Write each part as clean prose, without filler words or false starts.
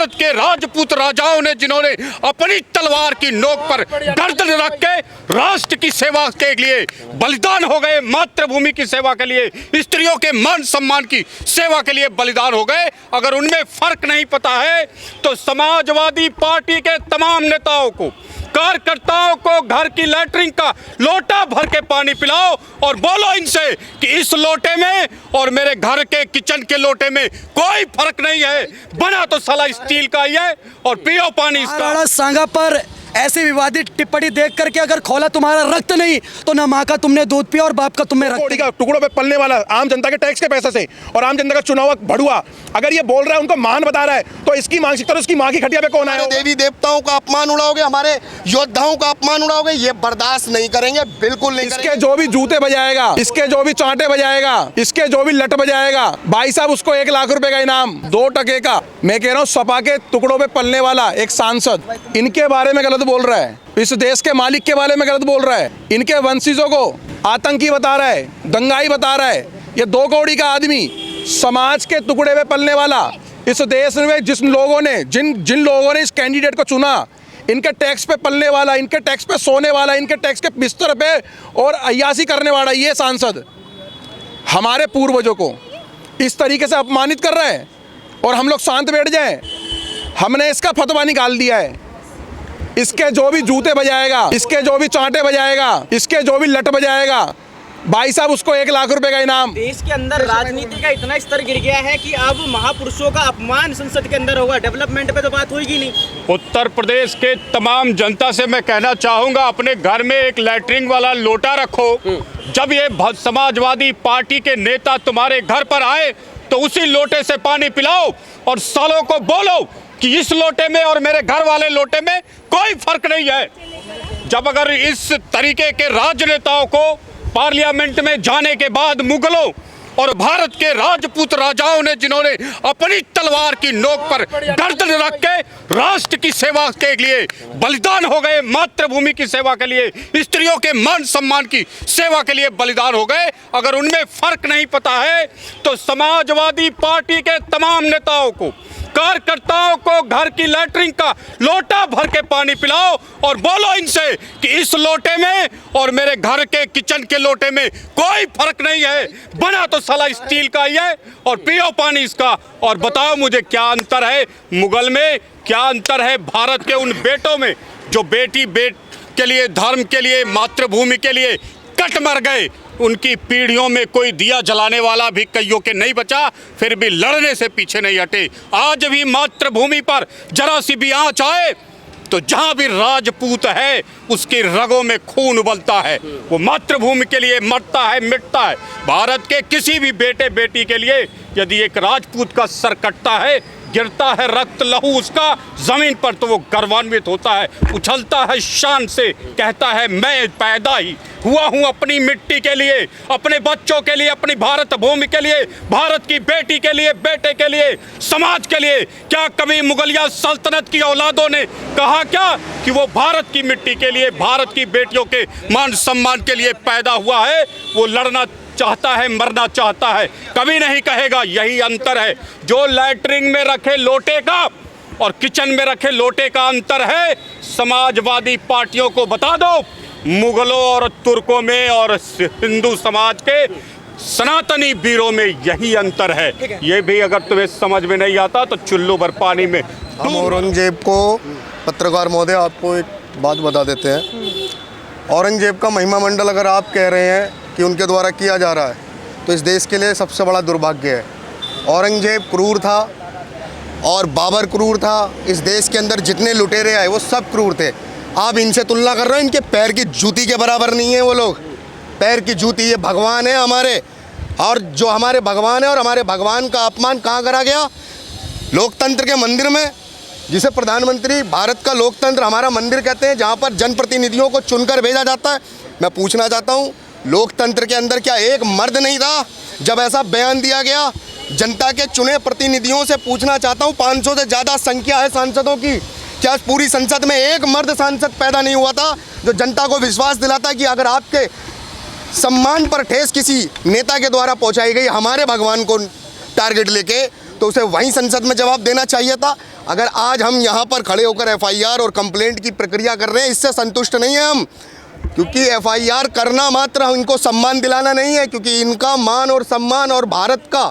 भारत के राजपूत राजाओं ने जिन्होंने अपनी तलवार की नोक पर गर्दन रख के राष्ट्र की सेवा के लिए बलिदान हो गए, मातृभूमि की सेवा के लिए, स्त्रियों के मान सम्मान की सेवा के लिए बलिदान हो गए। अगर उनमें फर्क नहीं पता है तो समाजवादी पार्टी के तमाम नेताओं को, कार्यकर्ताओं को घर की लैट्रिन का लोटा भर के पानी पिलाओ और बोलो इनसे कि इस लोटे में और मेरे घर के किचन के लोटे में कोई फर्क नहीं है, बना तो साला स्टील का ही है और पियो पानी इसका। राणा सांगा पर ऐसी विवादित टिप्पणी देख करके अगर खोला तुम्हारा रक्त नहीं तो ना माँ का तुमने दूध पिया और बाप का तुमने रक्त का टुकड़ों पे पलने वाला आम जनता के टैक्स के पैसे से और आम जनता का चुनाव भड़ुआ अगर ये बोल रहा है, उनको महान बता रहा है, तो इसकी मानसिकता, उसकी माँ की खटिया पे कौन आया? देवी देवताओं का अपमान उड़ाओगे, हमारे योद्धाओं का अपमान उड़ाओगे, ये बर्दाश्त नहीं करेंगे, बिल्कुल नहीं इसके जो भी जूते बजाएगा, इसके जो भी चांटे बजाएगा, इसके जो भी लट बजाएगा, भाई साहब उसको 1 लाख रुपए का इनाम, 2 टके का। मैं कह रहा हूँ सपा के टुकड़ों पे पलने वाला एक सांसद इनके बारे में गलत बोल रहा है, इस देश के मालिक के बारे में गलत बोल रहा है, इनके वंशजों को आतंकी बता रहा है, दंगाई बता रहा है। ये 2 कौड़ी का आदमी समाज के टुकड़े पे पलने वाला, इस देश में जिन लोगों ने इस कैंडिडेट को चुना, इनके टैक्स पे पलने वाला, इनके टैक्स पे सोने वाला, इनके टैक्स के बिस्तर पे और अय्यासी करने वाला ये सांसद हमारे पूर्वजों को इस तरीके से अपमानित कर रहा है और हम लोग शांत बैठ जाएं। हमने इसका फतवा निकाल दिया है। इसके जो भी जूते बजाएगा, इसके जो भी चांटे बजाएगा, इसके जो भी लट बजाएगा, भाई साहब उसको 1 लाख रुपए का इनाम। देश के अंदर राजनीति का इतना स्तर गिर गया है कि अब महापुरुषों का अपमान संसद के अंदर होगा, डेवलपमेंट पे तो बात होगी नहीं। उत्तर प्रदेश के तमाम जनता से मैं कहना चाहूंगा, अपने घर में एक लैट्रिन वाला लोटा रखो। जब ये समाजवादी पार्टी के नेता तुम्हारे घर पर आए तो उसी लोटे से पानी पिलाओ और सालों को बोलो कि इस लोटे में और मेरे घर वाले लोटे में कोई फर्क नहीं है। जब अगर इस तरीके के राजनेताओं को पार्लियामेंट में जाने के बाद मुगलों और भारत के राजपूत राजाओं ने जिन्होंने अपनी तलवार की नोक पर गर्दन रख के राष्ट्र की सेवा के लिए बलिदान हो गए, मातृभूमि की सेवा के लिए, स्त्रियों के मान सम्मान की सेवा के लिए बलिदान हो गए। अगर उनमें फर्क नहीं पता है तो समाजवादी पार्टी के तमाम नेताओं को, कार्यकर्ताओं को घर की लैट्रिन का लोटा भर के पानी पिलाओ और बोलो इनसे कि इस लोटे में और मेरे घर के किचन के लोटे में कोई फर्क नहीं है, बना तो साला स्टील का ही है और पियो पानी इसका। और बताओ मुझे क्या अंतर है मुगल में, क्या अंतर है भारत के उन बेटों में जो बेटी के लिए, धर्म के लिए, मातृभूमि के लिए कट मर गए। उनकी पीढ़ियों में कोई दिया जलाने वाला भी कईयों के नहीं बचा, फिर भी लड़ने से पीछे नहीं हटे। आज भी मातृभूमि पर जरा सी भी आंच आए तो जहां भी राजपूत है उसकी रगों में खून उबलता है, वो मातृभूमि के लिए मरता है, मिटता है। भारत के किसी भी बेटे बेटी के लिए यदि एक राजपूत का सर कटता है, गिरता है रक्त लहू उसका जमीन पर, तो वो गर्वान्वित होता है, उछलता है शान से, कहता है मैं पैदा ही हुआ हूँ अपनी मिट्टी के लिए, अपने बच्चों के लिए, अपनी भारत भूमि के लिए, भारत की बेटी के लिए, बेटे के लिए, समाज के लिए। क्या कभी मुगलिया सल्तनत की औलादों ने कहा क्या कि वो भारत की मिट्टी के लिए, भारत की बेटियों के मान सम्मान के लिए पैदा हुआ है? वो लड़ना चाहता है, मरना चाहता है, कभी नहीं कहेगा। यही अंतर है जो लैट्रिन में रखे लोटे का और किचन में रखे लोटे का अंतर है। समाजवादी पार्टियों को बता दो, मुगलों और तुर्कों में और हिंदू समाज के सनातनी वीरों में यही अंतर है। ये भी अगर तुम्हें समझ में नहीं आता तो चुल्लू भर पानी में। हम औरंगजेब को, पत्रकार महोदय आपको एक बात बता देते हैं, औरंगजेब का महिमा मंडल अगर आप कह रहे हैं कि उनके द्वारा किया जा रहा है तो इस देश के लिए सबसे बड़ा दुर्भाग्य है। औरंगजेब क्रूर था और बाबर क्रूर था। इस देश के अंदर जितने लुटेरे आए वो सब क्रूर थे। आप इनसे तुलना कर रहे हो, इनके पैर की जूती के बराबर नहीं है वो लोग। पैर की जूती, ये भगवान है हमारे, और जो हमारे भगवान है और हमारे भगवान का अपमान कहाँ करा गया? लोकतंत्र के मंदिर में, जिसे प्रधानमंत्री भारत का लोकतंत्र हमारा मंदिर कहते हैं, जहाँ पर जनप्रतिनिधियों को चुनकर भेजा जाता है। मैं पूछना चाहता हूँ, लोकतंत्र के अंदर क्या एक मर्द नहीं था जब ऐसा बयान दिया गया? जनता के चुने प्रतिनिधियों से पूछना चाहता हूँ, 500 से ज़्यादा संख्या है सांसदों की, क्या पूरी संसद में एक मर्द सांसद पैदा नहीं हुआ था जो जनता को विश्वास दिलाता कि अगर आपके सम्मान पर ठेस किसी नेता के द्वारा पहुंचाई गई, हमारे भगवान को टारगेट लेके, तो उसे वहीं संसद में जवाब देना चाहिए था। अगर आज हम यहाँ पर खड़े होकर एफआईआर और कंप्लेंट की प्रक्रिया कर रहे हैं, इससे संतुष्ट नहीं हैं हम, क्योंकि एफआईआर करना मात्र इनको सम्मान दिलाना नहीं है, क्योंकि इनका मान और सम्मान और भारत का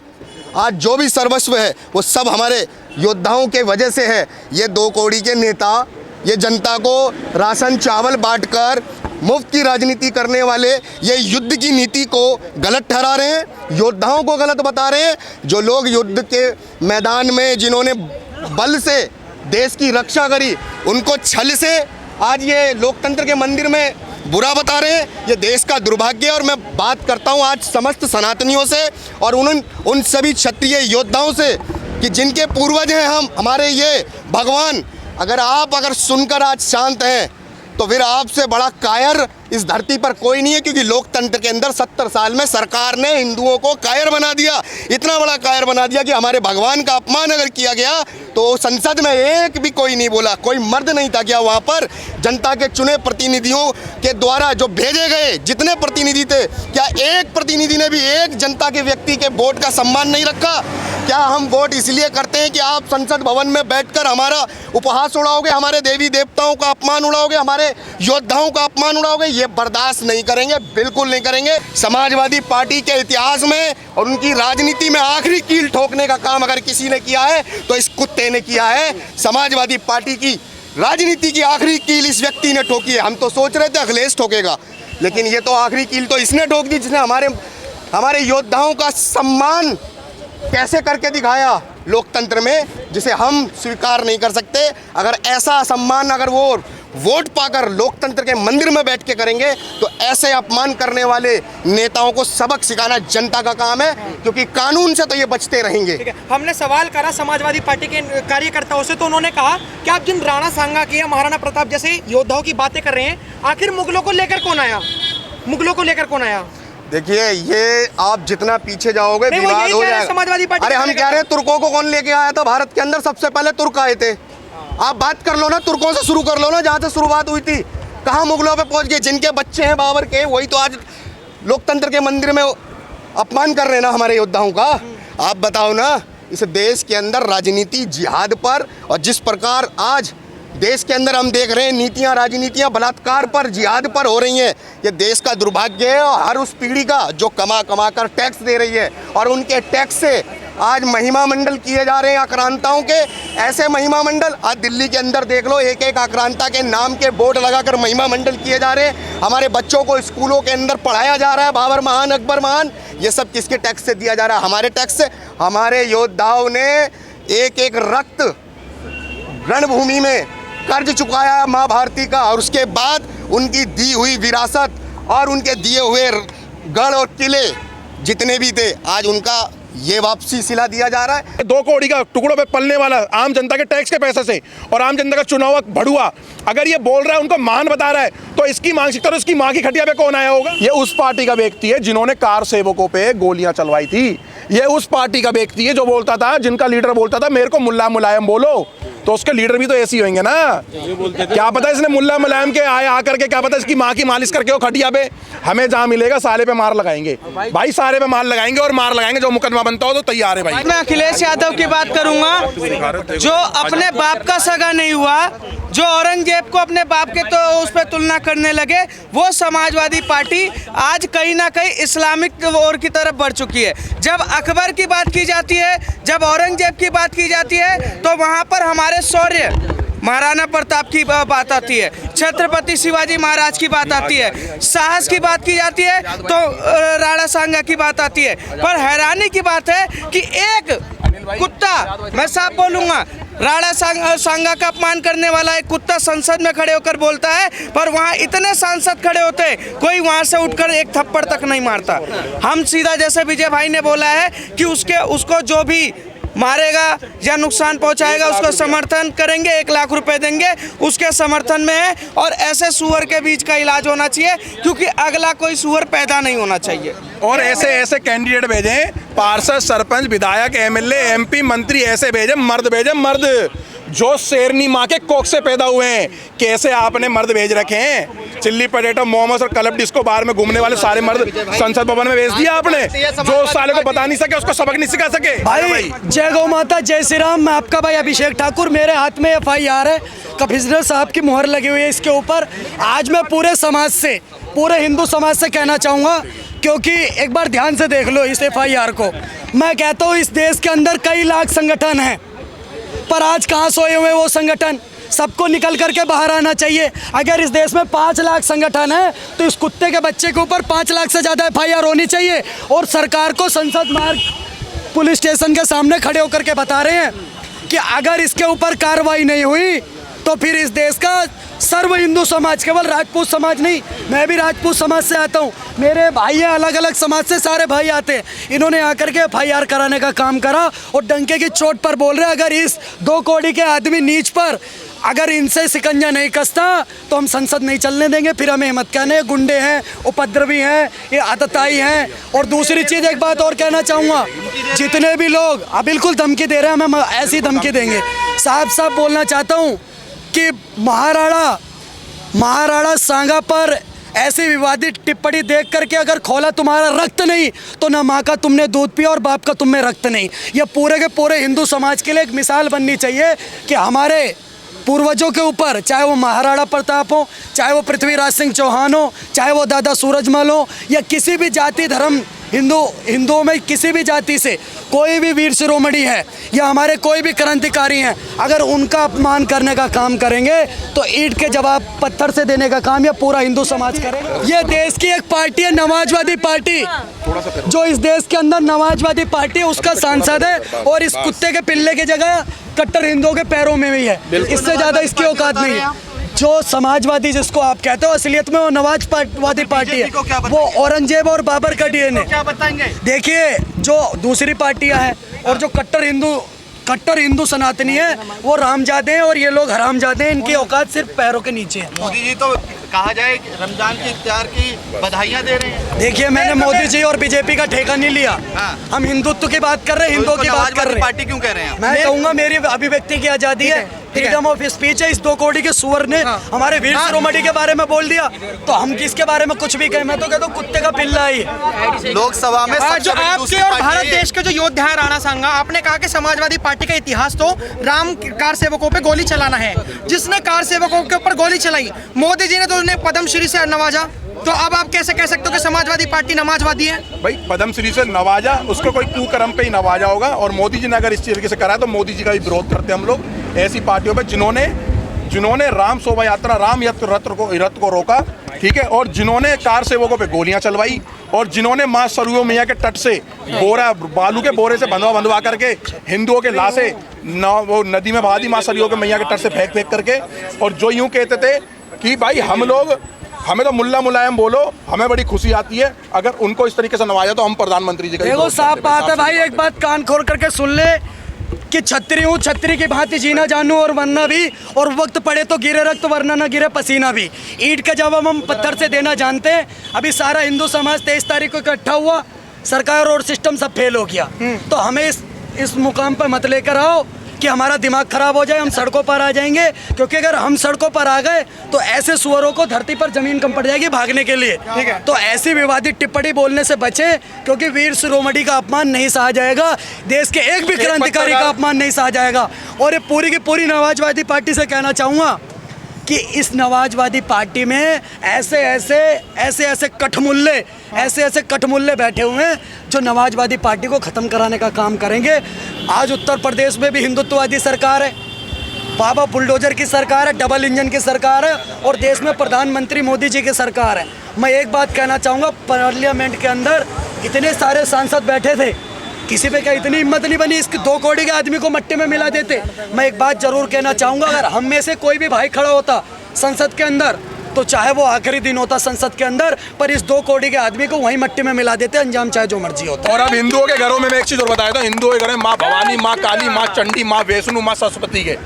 आज जो भी सर्वस्व है वो सब हमारे योद्धाओं के वजह से है। ये 2 कौड़ी के नेता ये जनता को राशन चावल बांटकर मुफ्त की राजनीति करने वाले ये युद्ध की नीति को गलत ठहरा रहे हैं, योद्धाओं को गलत बता रहे हैं। जो लोग युद्ध के मैदान में जिन्होंने बल से देश की रक्षा करी, उनको छल से आज ये लोकतंत्र के मंदिर में बुरा बता रहे हैं। ये देश का दुर्भाग्य है। और मैं बात करता हूँ आज समस्त सनातनियों से और उन सभी क्षत्रिय योद्धाओं से कि जिनके पूर्वज हैं हम, हमारे ये भगवान, अगर सुनकर आज शांत हैं तो फिर आपसे बड़ा कायर इस धरती पर कोई नहीं है, क्योंकि लोकतंत्र के अंदर 70 साल में सरकार ने हिंदुओं को कायर बना दिया, इतना बड़ा कायर बना दिया कि हमारे भगवान का अपमान अगर किया गया तो संसद में एक भी कोई नहीं बोला, कोई मर्द नहीं था। क्या वहाँ पर जनता के चुने प्रतिनिधियों के द्वारा जो भेजे गए जितने प्रतिनिधि थे, क्या एक प्रतिनिधि ने भी एक जनता के व्यक्ति के वोट का सम्मान नहीं रखा? क्या हम वोट इसलिए करते हैं कि आप संसद भवन में बैठकर हमारा उपहास उड़ाओगे, हमारे देवी देवताओं का अपमान उड़ाओगे, हमारे योद्धाओं का अपमान उड़ाओगे? ये बर्दाश्त नहीं करेंगे, बिल्कुल नहीं करेंगे। समाजवादी पार्टी के इतिहास में और उनकी राजनीति में आखिरी कील ठोकने का काम अगर किसी ने किया है तो इस कुत्ते ने किया है। समाजवादी पार्टी की राजनीति की आखिरी कील इस व्यक्ति ने ठोकी है। हम तो सोच रहे थे अखिलेश ठोकेगा, लेकिन ये तो आखिरी कील तो इसने ठोक दी, जिसने हमारे योद्धाओं का सम्मान कैसे करके दिखाया लोकतंत्र में, जिसे हम स्वीकार नहीं कर सकते। अगर ऐसा सम्मान अगर वो वोट पाकर लोकतंत्र के मंदिर में बैठ के करेंगे तो ऐसे अपमान करने वाले नेताओं को सबक सिखाना जनता का काम है, क्योंकि कानून से तो ये बचते रहेंगे। ठीक है, हमने सवाल करा समाजवादी पार्टी के कार्यकर्ताओं से, तो उन्होंने कहा कि आप जिन राणा सांगा की या महाराणा प्रताप जैसे योद्धाओं की बातें कर रहे हैं, आखिर मुगलों को लेकर कौन आया? मुगलों को लेकर कौन आया? देखिए, ये आप जितना पीछे जाओगे विवाद हो जाएगा। समाजवादी पार्टी, अरे हम कह रहे हैं तुर्कों को कौन लेके आया था भारत के अंदर? सबसे पहले तुर्क आए थे। आप बात कर लो ना, तुर्कों से शुरू कर लो ना, जहाँ से शुरुआत हुई थी। कहाँ मुगलों पे पहुँच गए? जिनके बच्चे हैं बाबर के, वही तो आज लोकतंत्र के मंदिर में अपमान कर रहे हैं ना हमारे योद्धाओं का। आप बताओ ना, इस देश के अंदर राजनीति जिहाद पर, और जिस प्रकार आज देश के अंदर हम देख रहे हैं नीतियां राजनीतियां बलात्कार पर, जिहाद पर हो रही हैं, ये देश का दुर्भाग्य है। और हर उस पीढ़ी का जो कमा कमा कर टैक्स दे रही है, और उनके टैक्स से आज महिमा मंडल किए जा रहे हैं आक्रांताओं के। ऐसे महिमा मंडल आज दिल्ली के अंदर देख लो, एक एक आक्रांता के नाम के बोर्ड लगाकर महिमा मंडल किए जा रहे हैं। हमारे बच्चों को स्कूलों के अंदर पढ़ाया जा रहा है बाबर महान अकबर महान। ये सब किसके टैक्स से दिया जा रहा है? हमारे टैक्स से। हमारे योद्धाओं ने एक एक रक्त रणभूमि में कर्ज चुकाया माँ भारती का, और उसके बाद उनकी दी हुई विरासत और उनके दिए हुए गढ़ और किले जितने भी थे, आज उनका ये वापसी सिला दिया जा रहा है। 2 कौड़ी का टुकड़ों पे पलने वाला आम जनता के टैक्स के पैसे से, और आम जनता का चुनाव भड़ुआ अगर ये बोल रहा है, उनको मान बता रहा है, तो इसकी मानसिकता और उसकी माँ की खटिया पे कौन आया होगा? ये उस पार्टी का व्यक्ति है जिन्होंने कार सेवकों पे गोलियां चलवाई थी। ये उस पार्टी का व्यक्ति है जो बोलता था, जिनका लीडर बोलता था मेरे को मुल्ला मुलायम बोलो, तो उसके लीडर भी तो ऐसे ही होंगे ना। क्या पता इसने मुल्ला मुलायम के आए आकर के, क्या पता इसकी माँ की मालिश करके वो खटिया पे, हमें जहाँ मिलेगा साले पे मार लगाएंगे भाई, सारे पे मार लगाएंगे और मार लगाएंगे। जो मुकदमा बनता हो तो तैयार है भाई। मैं अखिलेश यादव की बात करूंगा, जो अपने बाप का सगा नहीं हुआ, जो औरंगजेब को अपने बाप के तो उस पर तुलना करने लगे, वो समाजवादी पार्टी आज कहीं ना कहीं इस्लामिक ओर की तरफ बढ़ चुकी है। जब अकबर की बात की जाती है, जब औरंगजेब की बात की जाती है, तो वहाँ पर हमारे शौर्य महाराणा प्रताप की बात आती है, छत्रपति शिवाजी महाराज की बात आती है, साहस की बात की जाती है तो राणा सांगा की बात आती है। पर हैरानी की बात है कि एक कुत्ता, मैं साफ बोलूंगा, राणा सांगा का अपमान करने वाला एक कुत्ता संसद में खड़े होकर बोलता है, पर वहाँ इतने सांसद खड़े होते हैं, कोई वहाँ से उठकर एक थप्पड़ तक नहीं मारता। हम सीधा, जैसे विजय भाई ने बोला है कि उसको जो भी मारेगा या नुकसान पहुंचाएगा उसको समर्थन करेंगे, 1 लाख रुपए देंगे, उसके समर्थन में है। और ऐसे सुअर के बीच का इलाज होना चाहिए, क्योंकि अगला कोई सुअर पैदा नहीं होना चाहिए। और ऐसे कैंडिडेट भेजें, पार्षद, सरपंच, विधायक, एमएलए, एमपी, मंत्री, ऐसे भेजें मर्द जो शेरनी माँ के कोख से पैदा हुए हैं। कैसे आपने मर्द भेज रखे हैं? चिल्ली पटेटो, मोमोस और क्लब डिस्को बार में घूमने वाले सारे मर्द संसद भवन में भेज दिया आपने। जो उस साले को बता नहीं सके उसको सबक नहीं सिखा सके। भाई जय गौ माता, जय श्री राम। मैं आपका भाई अभिषेक ठाकुर। मेरे हाथ में FIR है, कमिश्नर साहब की मुहर लगी हुई है इसके ऊपर। आज मैं पूरे समाज से, पूरे हिंदू समाज से कहना चाहूँगा, क्योंकि एक बार ध्यान से देख लो इस FIR को। मैं कहता हूँ इस देश के अंदर कई लाख संगठन हैं, पर आज कहाँ सोए हुए वो संगठन? सबको निकल करके बाहर आना चाहिए। अगर इस देश में 5 लाख संगठन है तो इस कुत्ते के बच्चे के ऊपर 5 लाख से ज़्यादा FIR होनी चाहिए। और सरकार को संसद मार्ग पुलिस स्टेशन के सामने खड़े होकर के बता रहे हैं कि अगर इसके ऊपर कार्रवाई नहीं हुई तो फिर इस देश का सर्व हिंदू समाज, केवल राजपूत समाज नहीं, मैं भी राजपूत समाज से आता हूँ, मेरे भाई हैं अलग अलग समाज से, सारे भाई आते हैं, इन्होंने आकर के FIR कराने का काम करा और डंके की चोट पर बोल रहे हैं अगर इस 2 कौड़ी के आदमी नीच पर अगर इनसे शिकंजा नहीं कसता तो हम संसद नहीं चलने देंगे। फिर हमें हिम्मत कहने गुंडे हैं, उपद्रवी हैं, ये आतताई हैं। और दूसरी चीज़ एक बात और कहना चाहूँगा, जितने भी लोग बिल्कुल धमकी दे रहे हैं, हमें ऐसी धमकी देंगे। साफ बोलना चाहता हूँ कि महाराणा सांगा पर ऐसी विवादित टिप्पणी देख करके अगर खोला तुम्हारा रक्त नहीं तो ना माँ का तुमने दूध पिया और बाप का तुम में रक्त नहीं। यह पूरे के पूरे हिंदू समाज के लिए एक मिसाल बननी चाहिए कि हमारे पूर्वजों के ऊपर, चाहे वो महाराणा प्रताप हो, चाहे वो पृथ्वीराज सिंह चौहान हो, चाहे वो दादा सूरजमल हो, या किसी भी जाति धर्म हिंदुओं में किसी भी जाति से कोई भी वीर शिरोमणि है या हमारे कोई भी क्रांतिकारी हैं, अगर उनका अपमान करने का काम करेंगे तो ईंट के जवाब पत्थर से देने का काम या पूरा हिंदू समाज करेगा। ये देश की एक पार्टी है, नमाजवादी पार्टी, जो इस देश के अंदर नमाजवादी पार्टी है, उसका सांसद है और इस कुत्ते के पिल्ले की जगह कट्टर हिंदुओं के पैरों में भी है। इससे ज़्यादा इसकी औकात नहीं है। जो समाजवादी जिसको आप कहते हो, असलियत में वो नमाजवादी पार्टी है, वो औरंगजेब और बाबर का DNA। क्या बताएंगे? देखिए, जो दूसरी पार्टियां हैं और जो कट्टर हिंदू सनातनी है, वो रामजादे हैं और ये लोग हरामजादे हैं। इनकी औकात सिर्फ पैरों के नीचे है। मोदी जी तो कहा जाए रमजान के इफ्तार की बधाइयां दे रहे हैं। देखिए, मैंने मोदी जी और बीजेपी का ठेका नहीं लिया। हम हिंदुत्व की बात कर रहे हैं, हिंदुओं की बात कर रहे हैं। पार्टी क्यों कह रहे हैं? मैं कहूँगा मेरी अभिव्यक्ति की आज़ादी है, फ्रीडम ऑफ स्पीच है। इस 2 कौड़ी के सुअर ने हमारे वीर शिरोमणि के बारे में बोल दिया तो हम किसके बारे में कुछ भी कहें? मैं तो कहता हूँ कुत्ते का पिल्ला ही। लोकसभा में जो आपके और भारत देश के जो योद्धा है राणा सांगा, आपने कहा कि समाजवादी पार्टी का इतिहास तो राम कार सेवकों पे गोली चलाना है। जिसने कार सेवकों के ऊपर गोली चलाई, मोदी जी ने तो उन्हें पद्मश्री से नवाजा, तो अब आप कैसे कह सकते हो कि समाजवादी पार्टी नमाजवादी है? भाई पद्मश्री से नवाजा, उसको कोई कुकर्म पे ही नवाजा होगा। और मोदी जी ने अगर इस तरीके से करा तो मोदी जी का भी विरोध करते हैं हम लोग। ऐसी पार्टियों पे जिन्होंने राम शोभा यात्रा, राम रथ को रोका, ठीक है, और जिन्होंने कार सेवकों पे गोलियां चलवाई, और जिन्होंने माँ सरयू मैया के तट से बालू के बोरे से बंधवा करके हिंदुओं के लाशें वो नदी में बहा दी माँ सरयू के मैया के तट से फेंक करके। और जो यूं कहते थे कि भाई हमें तो मुल्ला मुलायम बोलो, हमें बड़ी खुशी आती है, अगर उनको इस तरीके से नवाजा तो हम प्रधानमंत्री जी का। देखो, साफ बात है भाई, एक बात कान खोल करके सुन ले कि छतरी हूँ, छतरी की भांति जीना जानूँ और वरना भी, और वक्त पड़े तो गिरे रक्त वरना न गिरे पसीना भी। ईंट का जवाब हम पत्थर से देना जानते हैं। अभी सारा हिंदू समाज 23 तारीख को इकट्ठा हुआ, सरकार और सिस्टम सब फेल हो गया। तो हमें इस मुकाम पर मत लेकर आओ कि हमारा दिमाग खराब हो जाए, हम सड़कों पर आ जाएंगे। क्योंकि अगर हम सड़कों पर आ गए तो ऐसे सुअरों को धरती पर जमीन कम पड़ जाएगी भागने के लिए। ठीक है, तो ऐसी विवादित टिप्पणी बोलने से बचे, क्योंकि वीर शिरोमणि का अपमान नहीं सहा जाएगा, देश के एक भी क्रांतिकारी का अपमान नहीं सहा जाएगा। और ये पूरी की पूरी नमाजवादी पार्टी से कहना चाहूँगा कि इस नमाजवादी पार्टी में ऐसे कठमुल्ले बैठे हुए हैं जो नमाजवादी पार्टी को ख़त्म कराने का काम करेंगे। आज उत्तर प्रदेश में भी हिंदुत्ववादी सरकार है, बाबा बुलडोजर की सरकार है, डबल इंजन की सरकार है, और देश में प्रधानमंत्री मोदी जी की सरकार है। मैं एक बात कहना चाहूँगा, पार्लियामेंट के अंदर इतने सारे सांसद बैठे थे, किसी पे क्या इतनी हिम्मत नहीं बनी इसके 2 कौड़ी के आदमी को मट्टी में मिला देते। मैं एक बात जरूर कहना चाहूँगा, अगर हम में से कोई भी भाई खड़ा होता संसद के अंदर, तो चाहे वो आखिरी दिन होता संसद के अंदर, पर इस 2 कौड़ी के आदमी को वहीं मट्टी में मिला देते, अंजाम चाहे जो मर्जी होता। और अब हिंदुओं के घरों में मैं एक चीज़ और बताया था, हिंदुओं के घरों में माँ भवानी, माँ काली, माँ चंडी, माँ वैष्णु, माँ सरस्वती के,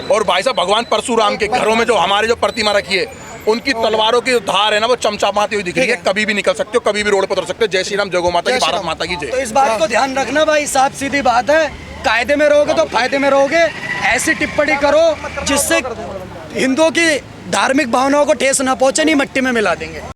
और भाई साहब भगवान परशुराम के घरों में जो हमारे जो प्रतिमा रखी है, उनकी तलवारों की धार है ना, वो चमचमाती हुई दिख रही है। कभी भी निकल सकते हो, कभी भी रोड पर उतर सकते हो। जय श्री राम, जय गौ माता की, भारत माता की जय। तो इस बात को ध्यान रखना भाई, साफ सीधी बात है, कायदे में रहोगे तो फायदे में रहोगे। ऐसी टिप्पणी करो जिससे हिंदुओं की धार्मिक भावनाओं को ठेस ना पहुंचे नहीं, मट्टी में मिला देंगे।